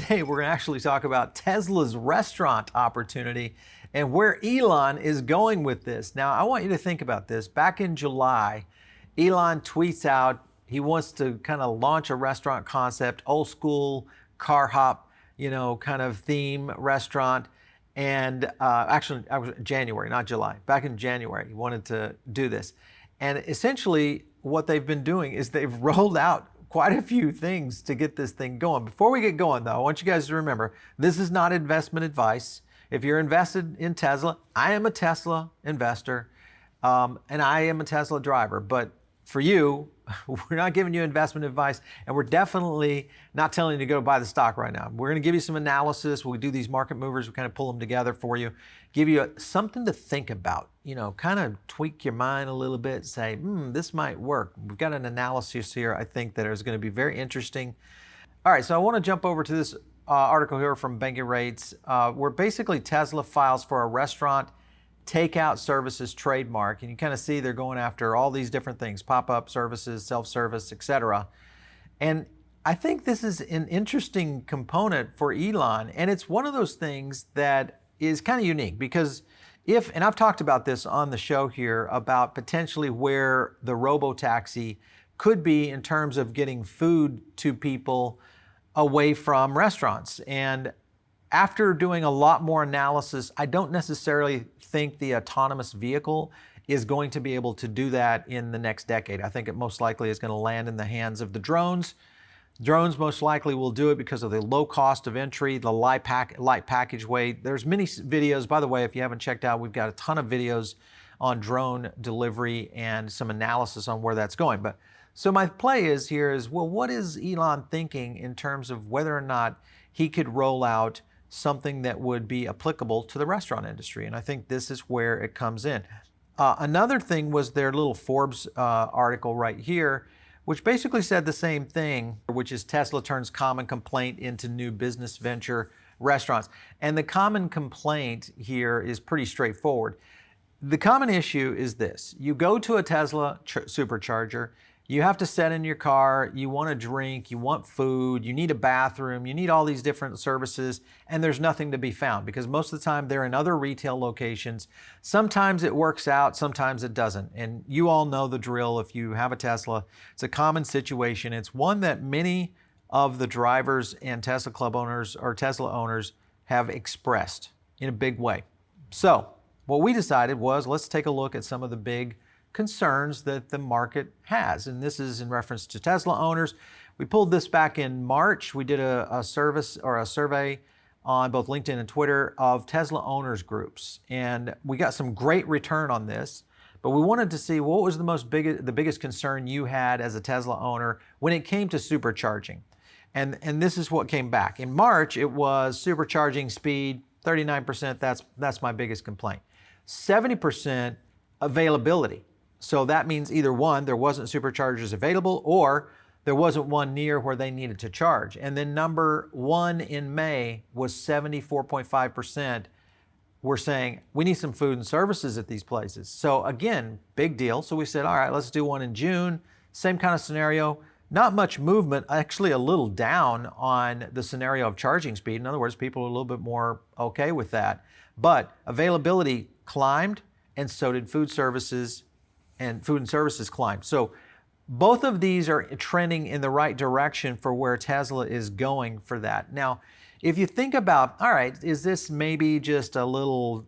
Today, we're going to actually talk about Tesla's restaurant opportunity and where Elon is going with this. Now, I want you to think about this. Back in July, Elon tweets out he wants to kind of launch a restaurant concept, old school car hop, kind of theme restaurant. And actually, I was January, not July. Back in January, he wanted to do this. And essentially, what they've been doing is they've rolled out quite a few things to get this thing going. Before we get going, though, I want you guys to remember, this is not investment advice. If you're invested in Tesla, I am a Tesla investor, and I am a Tesla driver. But for you, we're not giving you investment advice, and we're definitely not telling you to go buy the stock right now. We're going to give you some analysis. We do these market movers. We kind of pull them together for you, give you something to think about, kind of tweak your mind a little bit, say, this might work. We've got an analysis here, I think, that is going to be very interesting. All right, so I want to jump over to this article here from Banking Rates, where basically Tesla files for a restaurant takeout services trademark, and you kind of see they're going after all these different things, pop-up services, self-service, etc. And I think this is an interesting component for Elon, and it's one of those things that is kind of unique because and I've talked about this on the show here about potentially where the robo-taxi could be in terms of getting food to people away from restaurants. And after doing a lot more analysis, I don't necessarily think the autonomous vehicle is going to be able to do that in the next decade. I think it most likely is going to land in the hands of the drones. Drones most likely will do it because of the low cost of entry, the light package weight. There's many videos, by the way, if you haven't checked out, we've got a ton of videos on drone delivery and some analysis on where that's going. But so my play is here is, well, what is Elon thinking in terms of whether or not he could roll out something that would be applicable to the restaurant industry? And I think this is where it comes in. Another thing was their little Forbes article right here, which basically said the same thing, which is Tesla turns common complaint into new business venture, restaurants. And the common complaint here is pretty straightforward. The common issue is this. You go to a Tesla Supercharger, you have to set in your car, you want a drink, you want food, you need a bathroom, you need all these different services, and there's nothing to be found because most of the time they're in other retail locations. Sometimes it works out, sometimes it doesn't. And you all know the drill if you have a Tesla. It's a common situation. It's one that many of the drivers and Tesla Club owners or Tesla owners have expressed in a big way. So what we decided was, let's take a look at some of the big concerns that the market has. And this is in reference to Tesla owners. We pulled this back in March. We did a survey on both LinkedIn and Twitter of Tesla owners groups. And we got some great return on this, but we wanted to see what was the biggest concern you had as a Tesla owner when it came to supercharging. And this is what came back. In March, it was supercharging speed, 39%, that's my biggest complaint. 70% availability. So that means either one, there wasn't superchargers available, or there wasn't one near where they needed to charge. And then number one in May was 74.5% were saying, we need some food and services at these places. So again, big deal. So we said, all right, let's do one in June. Same kind of scenario. Not much movement, actually a little down on the scenario of charging speed. In other words, people are a little bit more okay with that. But availability climbed, and so did food services, and food and services climbed. So both of these are trending in the right direction for where Tesla is going for that. Now, if you think about, all right, is this maybe just a little,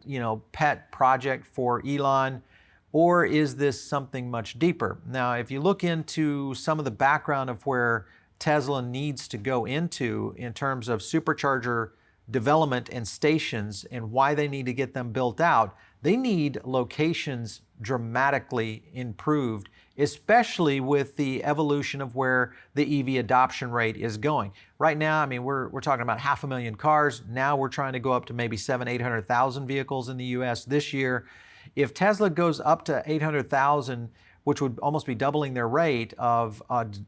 pet project for Elon, or is this something much deeper? Now, if you look into some of the background of where Tesla needs to go into in terms of supercharger development and stations and why they need to get them built out, they need locations dramatically improved, especially with the evolution of where the EV adoption rate is going. Right now, we're talking about 500,000 cars. Now we're trying to go up to maybe 800,000 vehicles in the US this year. If Tesla goes up to 800,000, which would almost be doubling their rate of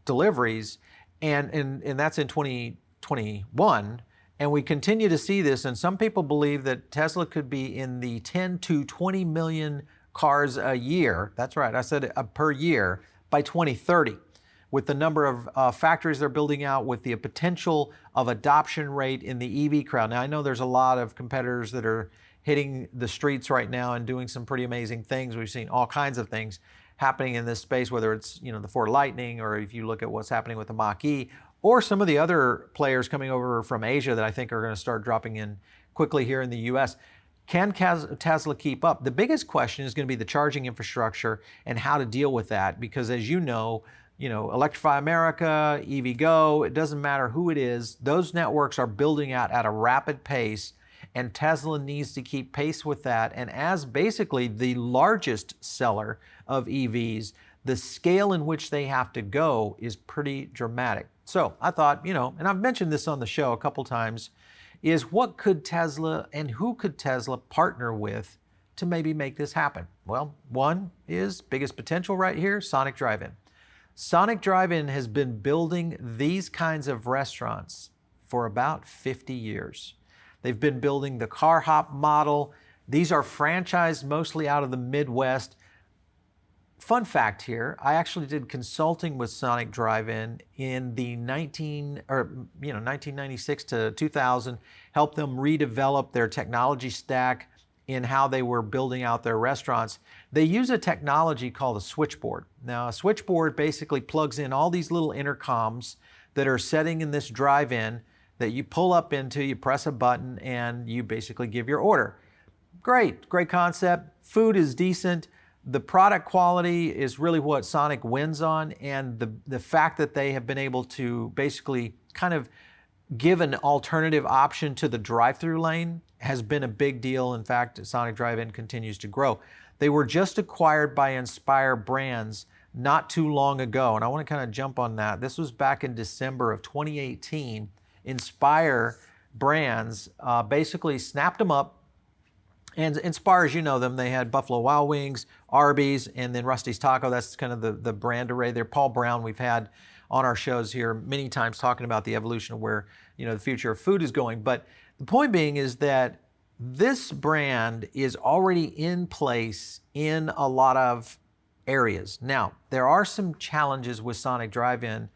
deliveries, and that's in 2021, and we continue to see this, and some people believe that Tesla could be in the 10 to 20 million cars a year. That's right, I said per year by 2030. with the number of factories they're building out, with the potential of adoption rate in the EV crowd. Now, I know there's a lot of competitors that are hitting the streets right now and doing some pretty amazing things. We've seen all kinds of things happening in this space, whether it's the Ford Lightning, or if you look at what's happening with the Mach-E, or some of the other players coming over from Asia that I think are going to start dropping in quickly here in the US. Can Tesla keep up? The biggest question is going to be the charging infrastructure and how to deal with that, because as you know, Electrify America, EVgo, it doesn't matter who it is, those networks are building out at a rapid pace, and Tesla needs to keep pace with that. And as basically the largest seller of EVs, the scale in which they have to go is pretty dramatic. So I thought, and I've mentioned this on the show a couple times, is what could Tesla and who could Tesla partner with to maybe make this happen? Well, one is biggest potential right here, Sonic Drive-In. Sonic Drive-In has been building these kinds of restaurants for about 50 years. They've been building the car hop model. These are franchised mostly out of the Midwest. Fun fact here, I actually did consulting with Sonic Drive-In in the 1996 to 2000, helped them redevelop their technology stack in how they were building out their restaurants. They use a technology called a switchboard. Now, a switchboard basically plugs in all these little intercoms that are setting in this drive-in that you pull up into, you press a button, and you basically give your order. Great concept. Food is decent. The product quality is really what Sonic wins on, and the fact that they have been able to basically kind of give an alternative option to the drive-through lane has been a big deal. In fact, Sonic Drive-In continues to grow. They were just acquired by Inspire Brands not too long ago, and I want to kind of jump on that. This was back in December of 2018. Inspire Brands basically snapped them up. And Inspire, as you know them, they had Buffalo Wild Wings, Arby's, and then Rusty's Taco. That's kind of the brand array there. Paul Brown, we've had on our shows here many times talking about the evolution of where the future of food is going. But the point being is that this brand is already in place in a lot of areas. Now, there are some challenges with Sonic Drive-In.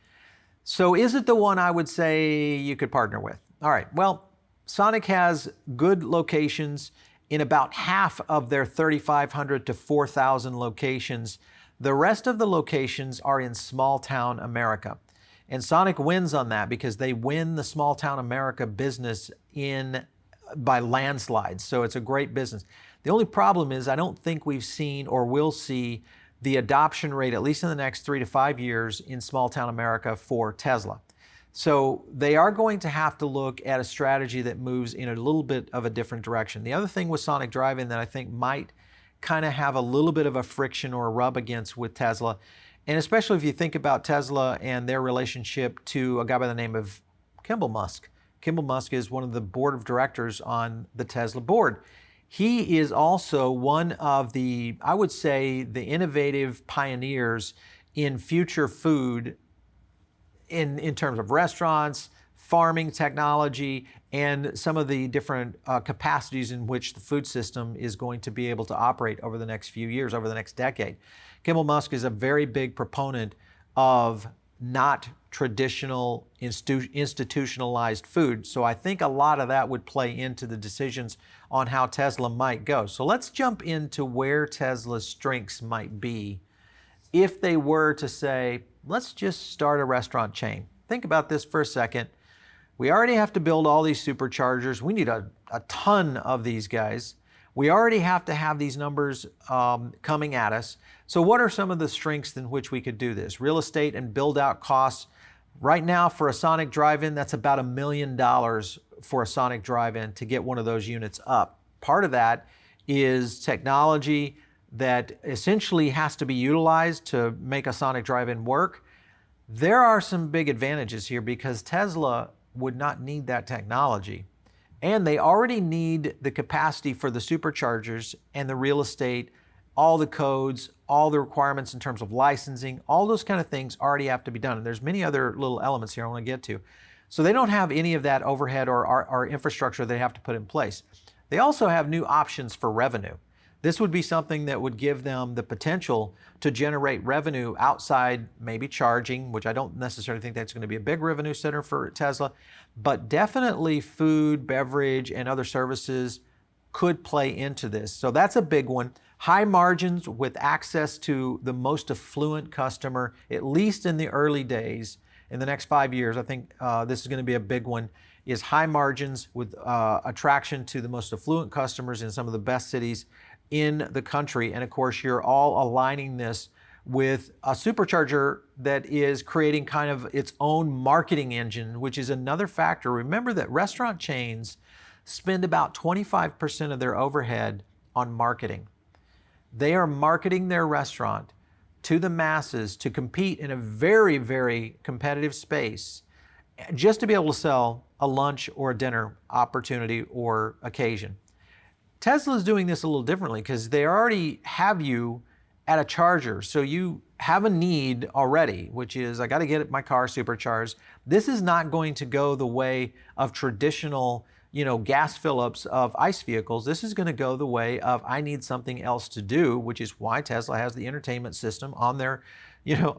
So is it the one I would say you could partner with? All right, well, Sonic has good locations in about half of their 3,500 to 4,000 locations. The rest of the locations are in small town America. And Sonic wins on that because they win the small town America business by landslides. So it's a great business. The only problem is I don't think we've seen or will see the adoption rate, at least in the next 3 to 5 years, in small town America for Tesla. So they are going to have to look at a strategy that moves in a little bit of a different direction. The other thing with Sonic Drive-In that I think might kind of have a little bit of a friction or a rub against with Tesla, and especially if you think about Tesla and their relationship to a guy by the name of Kimbal Musk. Kimbal Musk is one of the board of directors on the Tesla board. He is also one of the, I would say, the innovative pioneers in future food in terms of restaurants, farming technology, and some of the different capacities in which the food system is going to be able to operate over the next few years, over the next decade. Kimbal Musk is a very big proponent of not traditional institutionalized food. So I think a lot of that would play into the decisions on how Tesla might go. So let's jump into where Tesla's strengths might be if they were to say, let's just start a restaurant chain. Think about this for a second. We already have to build all these superchargers. We need a ton of these guys. We already have to have these numbers coming at us. So what are some of the strengths in which we could do this? Real estate and build out costs. Right now for a Sonic Drive-In, that's about $1 million for a Sonic Drive-In to get one of those units up. Part of that is technology that essentially has to be utilized to make a Sonic Drive-In work. There are some big advantages here because Tesla would not need that technology. And they already need the capacity for the superchargers and the real estate, all the codes, all the requirements in terms of licensing, all those kind of things already have to be done. And there's many other little elements here I want to get to. So they don't have any of that overhead or infrastructure they have to put in place. They also have new options for revenue. This would be something that would give them the potential to generate revenue outside maybe charging, which I don't necessarily think that's going to be a big revenue center for Tesla, but definitely food, beverage, and other services could play into this. So that's a big one. High margins with access to the most affluent customer, at least in the early days. In the next 5 years, I think this is going to be a big one, is high margins with attraction to the most affluent customers in some of the best cities in the country. And of course, you're all aligning this with a supercharger that is creating kind of its own marketing engine, which is another factor. Remember that restaurant chains spend about 25% of their overhead on marketing. They are marketing their restaurant to the masses to compete in a very, very competitive space just to be able to sell a lunch or a dinner opportunity or occasion. Tesla is doing this a little differently because they already have you at a charger. So you have a need already, which is, I got to get my car supercharged. This is not going to go the way of traditional, gas fill-ups of ICE vehicles. This is going to go the way of, I need something else to do, which is why Tesla has the entertainment system on their,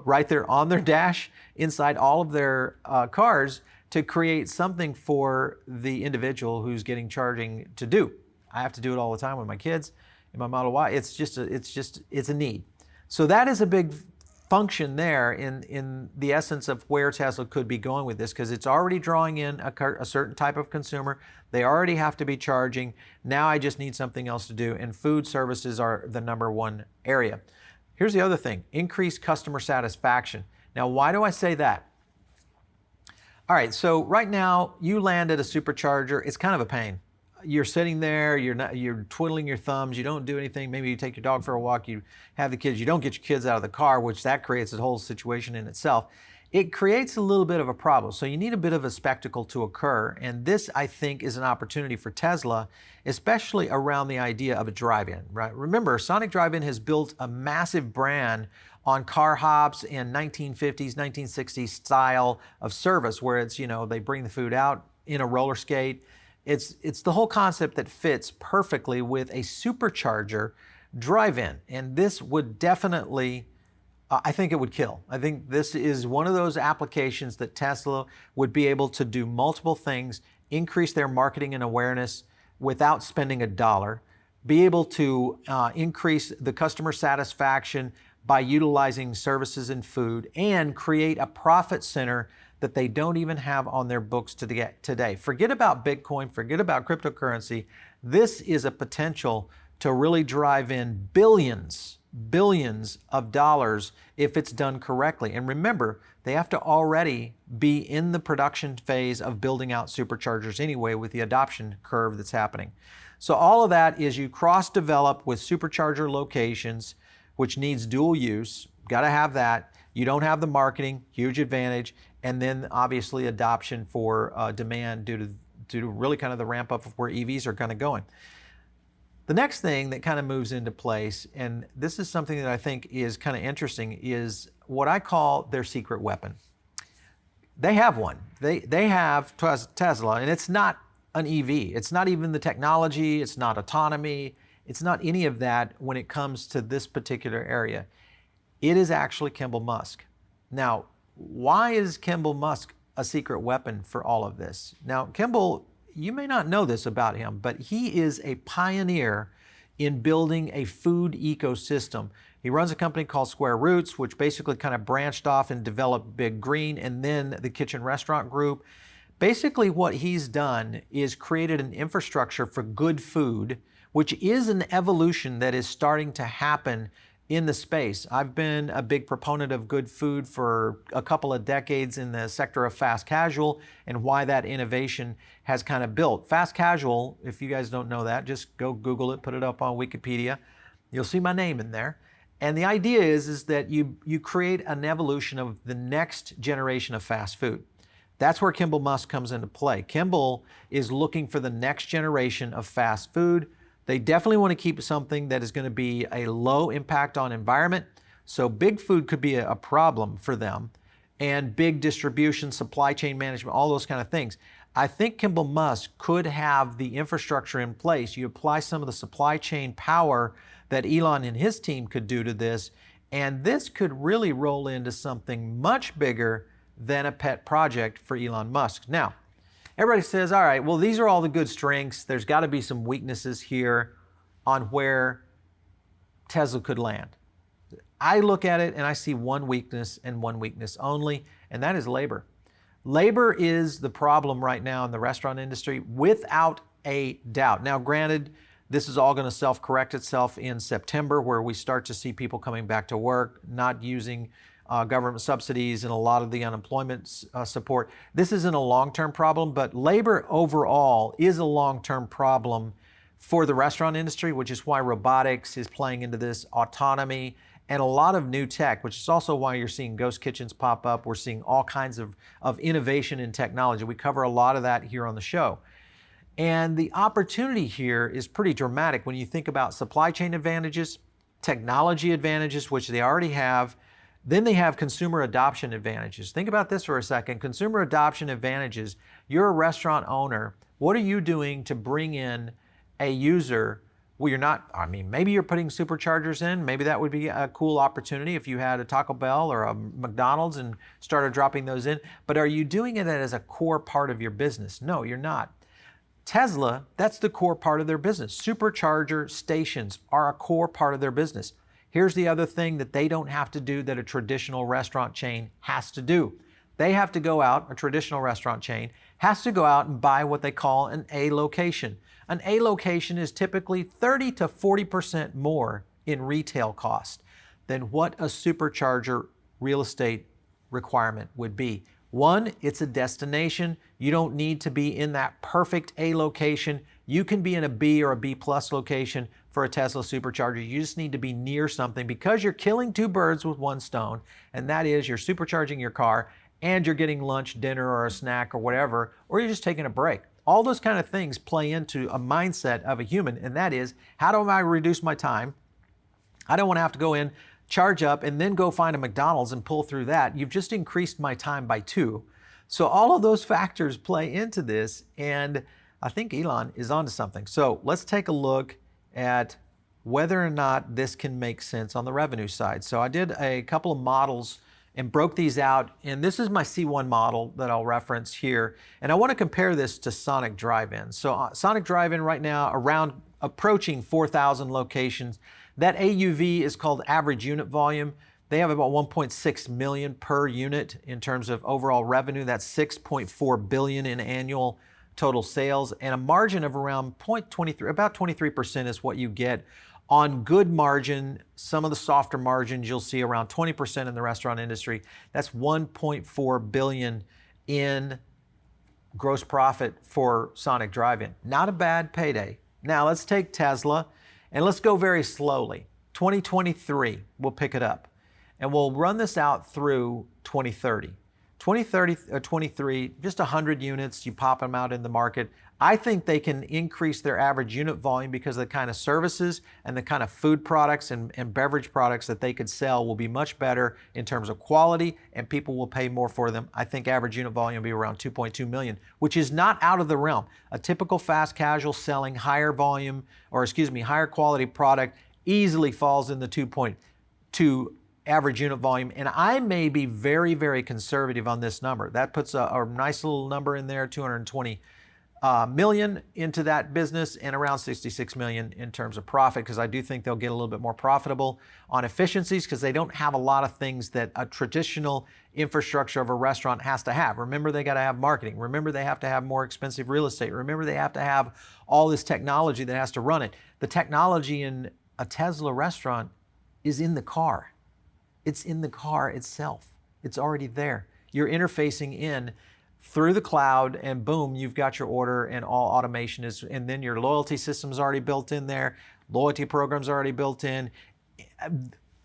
right there on their dash inside all of their cars to create something for the individual who's getting charging to do. I have to do it all the time with my kids in my Model Y. It's a need. So that is a big function there in the essence of where Tesla could be going with this, because it's already drawing in a certain type of consumer. They already have to be charging. Now I just need something else to do, and food services are the number one area. Here's the other thing, increased customer satisfaction. Now, why do I say that? All right, so right now you land at a supercharger, it's kind of a pain. You're sitting there, you're twiddling your thumbs, you don't do anything. Maybe you take your dog for a walk, you have the kids, you don't get your kids out of the car, which that creates a whole situation in itself. It creates a little bit of a problem. So you need a bit of a spectacle to occur. And this, I think, is an opportunity for Tesla, especially around the idea of a drive-in, right? Remember, Sonic Drive-In has built a massive brand on car hops and 1950s, 1960s style of service, where it's, they bring the food out in a roller skate. It's the whole concept that fits perfectly with a supercharger drive-in. And this would definitely, I think it would kill. I think this is one of those applications that Tesla would be able to do multiple things, increase their marketing and awareness without spending a dollar, be able to increase the customer satisfaction by utilizing services and food, and create a profit center that they don't even have on their books today. Forget about Bitcoin, forget about cryptocurrency. This is a potential to really drive in billions of dollars if it's done correctly. And remember, they have to already be in the production phase of building out superchargers anyway with the adoption curve that's happening. So all of that is you cross-develop with supercharger locations, which needs dual use. Got to have that. You don't have the marketing, huge advantage, and then obviously adoption for demand due to really kind of the ramp up of where EVs are kind of going. The next thing that kind of moves into place, and this is something that I think is kind of interesting, is what I call their secret weapon. They have one. They have Tesla, and it's not an EV. It's not even the technology. It's not autonomy. It's not any of that when it comes to this particular area. It is actually Kimbal Musk. Now, why is Kimbal Musk a secret weapon for all of this? Now, Kimbal, you may not know this about him, but he is a pioneer in building a food ecosystem. He runs a company called Square Roots, which basically kind of branched off and developed Big Green and then the Kitchen Restaurant Group. Basically, what he's done is created an infrastructure for good food, which is an evolution that is starting to happen in the space. I've been a big proponent of good food for a couple of decades in the sector of fast casual, and why that innovation has kind of built. Fast casual, if you guys don't know that, just go Google it, put it up on Wikipedia. You'll see my name in there. And the idea is that you create an evolution of the next generation of fast food. That's where Kimbal Musk comes into play. Kimbal is looking for the next generation of fast food. They definitely want to keep something that is going to be a low impact on environment. So big food could be a problem for them, and big distribution, supply chain management, all those kind of things. I think Kimbal Musk could have the infrastructure in place. You apply some of the supply chain power that Elon and his team could do to this. And this could really roll into something much bigger than a pet project for Elon Musk. Now, everybody says, all right, well, these are all the good strengths. There's got to be some weaknesses here on where Tesla could land. I look at it and I see one weakness and one weakness only, and that is labor. Labor is the problem right now in the restaurant industry without a doubt. Now, granted, this is all going to self-correct itself in September, where we start to see people coming back to work, not using government subsidies and a lot of the unemployment support. This isn't a long-term problem, but labor overall is a long-term problem for the restaurant industry, which is why robotics is playing into this, autonomy, and a lot of new tech, which is also why you're seeing ghost kitchens pop up. We're seeing all kinds of innovation in technology. We cover a lot of that here on the show. And the opportunity here is pretty dramatic when you think about supply chain advantages, technology advantages, which they already have. Then they have consumer adoption advantages. Think about this for a second. Consumer adoption advantages. You're a restaurant owner. What are you doing to bring in a user? Well, you're not, I mean, maybe you're putting superchargers in. Maybe that would be a cool opportunity if you had a Taco Bell or a McDonald's and started dropping those in. But are you doing it as a core part of your business? No, you're not. Tesla, that's the core part of their business. Supercharger stations are a core part of their business. Here's the other thing that they don't have to do that a traditional restaurant chain has to do. They have to go out, a traditional restaurant chain has to go out and buy what they call an A location. An A location is typically 30 to 40% more in retail cost than what a supercharger real estate requirement would be. One, it's a destination. You don't need to be in that perfect A location. You can be in a B or a B plus location for a Tesla Supercharger. You just need to be near something because you're killing two birds with one stone, and that is you're supercharging your car and you're getting lunch, dinner, or a snack or whatever, or you're just taking a break. All those kind of things play into a mindset of a human, and that is, how do I reduce my time? I don't want to have to go in, charge up, and then go find a McDonald's and pull through that. You've just increased my time by 2. So all of those factors play into this, and I think Elon is onto something. So let's take a look at whether or not this can make sense on the revenue side. So I did a couple of models and broke these out, and this is my C1 model that I'll reference here. And I want to compare this to Sonic Drive-In. So Sonic Drive-In right now around approaching 4,000 locations. That AUV is called average unit volume. They have about 1.6 million per unit in terms of overall revenue. That's 6.4 billion in annual total sales, and a margin of around 0.23, about 23% is what you get on good margin. Some of the softer margins you'll see around 20% in the restaurant industry. That's 1.4 billion in gross profit for Sonic Drive-In. Not a bad payday. Now let's take Tesla and let's go very slowly. 2023, we'll pick it up. And we'll run this out through 2030. 2030 or 23, just 100 units, you pop them out in the market. I think they can increase their average unit volume because the kind of services and the kind of food products and beverage products that they could sell will be much better in terms of quality, and people will pay more for them. I think average unit volume will be around 2.2 million, which is not out of the realm. A typical fast casual selling higher quality product easily falls in the 2.2 average unit volume, and I may be very, very conservative on this number. That puts a nice little number in there, 220 million into that business, and around 66 million in terms of profit, because I do think they'll get a little bit more profitable on efficiencies because they don't have a lot of things that a traditional infrastructure of a restaurant has to have. Remember, they got to have marketing. Remember, they have to have more expensive real estate. Remember, they have to have all this technology that has to run it. The technology in a Tesla restaurant is in the car. It's in the car itself. It's already there. You're interfacing in through the cloud, and boom, you've got your order, and all automation is, and then your loyalty system's already built in there. Loyalty programs already built in.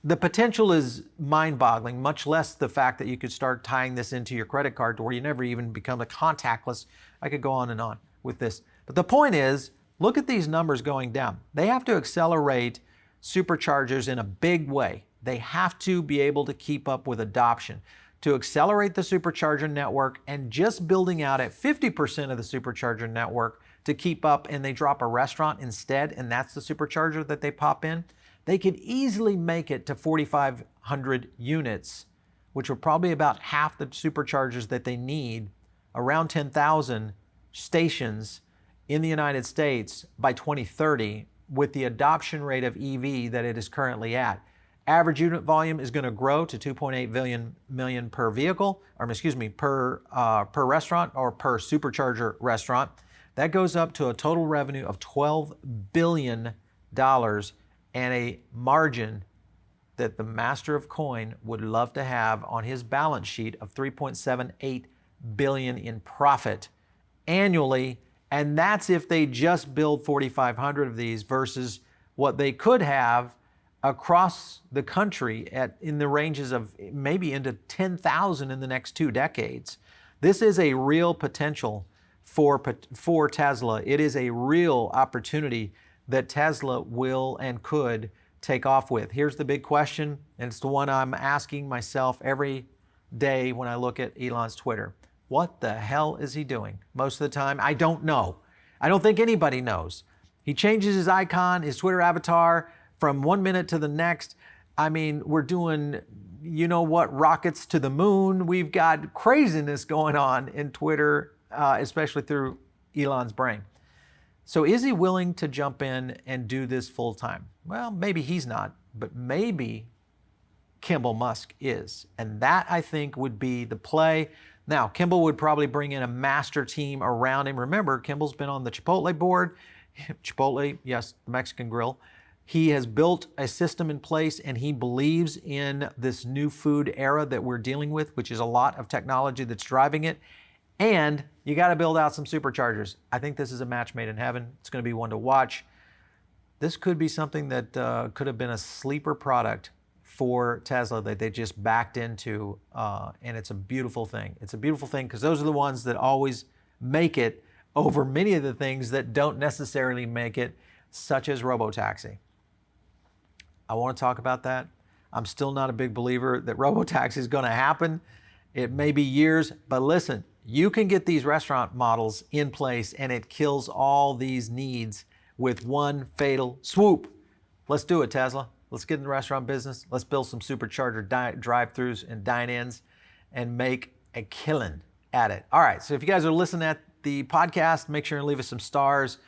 The potential is mind-boggling, much less the fact that you could start tying this into your credit card to where you never even become a contactless. I could go on and on with this. But the point is, look at these numbers going down. They have to accelerate superchargers in a big way. They have to be able to keep up with adoption. To accelerate the supercharger network, and just building out at 50% of the supercharger network to keep up, and they drop a restaurant instead, and that's the supercharger that they pop in, they could easily make it to 4,500 units, which are probably about half the superchargers that they need, around 10,000 stations in the United States by 2030 with the adoption rate of EV that it is currently at. Average unit volume is going to grow to 2.8 million per vehicle, or excuse me, per restaurant or per supercharger restaurant. That goes up to a total revenue of $12 billion and a margin that the master of coin would love to have on his balance sheet of $3.78 billion in profit annually. And that's if they just build 4,500 of these versus what they could have across the country in the ranges of maybe into 10,000 in the next 2 decades. This is a real potential for Tesla. It is a real opportunity that Tesla will and could take off with. Here's the big question, and it's the one I'm asking myself every day when I look at Elon's Twitter. What the hell is he doing? Most of the time, I don't know. I don't think anybody knows. He changes his icon, his Twitter avatar, from 1 minute to the next. I mean, we're doing, you know what, rockets to the moon. We've got craziness going on in Twitter, especially through Elon's brain. So is he willing to jump in and do this full time? Well, maybe he's not, but maybe Kimbal Musk is. And that, I think, would be the play. Now, Kimbal would probably bring in a master team around him. Remember, Kimbal's been on the Chipotle board. Chipotle, yes, the Mexican grill. He has built a system in place, and he believes in this new food era that we're dealing with, which is a lot of technology that's driving it. And you got to build out some superchargers. I think this is a match made in heaven. It's going to be one to watch. This could be something that could have been a sleeper product for Tesla that they just backed into, and it's a beautiful thing. It's a beautiful thing because those are the ones that always make it over many of the things that don't necessarily make it, such as robotaxi. I want to talk about that. I'm still not a big believer that robotaxi is going to happen. It may be years, but listen, you can get these restaurant models in place and it kills all these needs with one fatal swoop. Let's do it, Tesla. Let's get in the restaurant business. Let's build some supercharger drive-thrus and dine-ins and make a killing at it. All right, so if you guys are listening at the podcast, make sure and leave us some stars.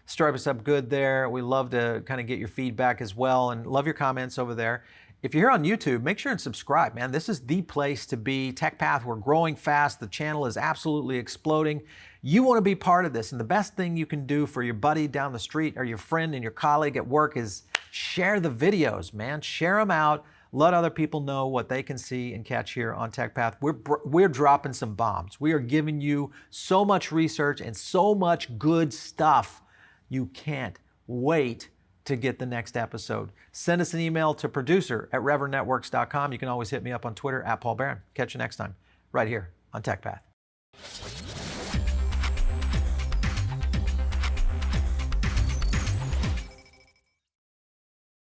Stripe us up good there. We love to kind of get your feedback as well and love your comments over there. If you're here on YouTube, make sure and subscribe, man. This is the place to be. TechPath, we're growing fast. The channel is absolutely exploding. You want to be part of this, and the best thing you can do for your buddy down the street or your friend and your colleague at work is share the videos, man. Share them out. Let other people know what they can see and catch here on TechPath. We're dropping some bombs. We are giving you so much research and so much good stuff. You can't wait to get the next episode. Send us an email to producer@reverendnetworks.com. You can always hit me up on Twitter @Paul Barron. Catch you next time, right here on TechPath.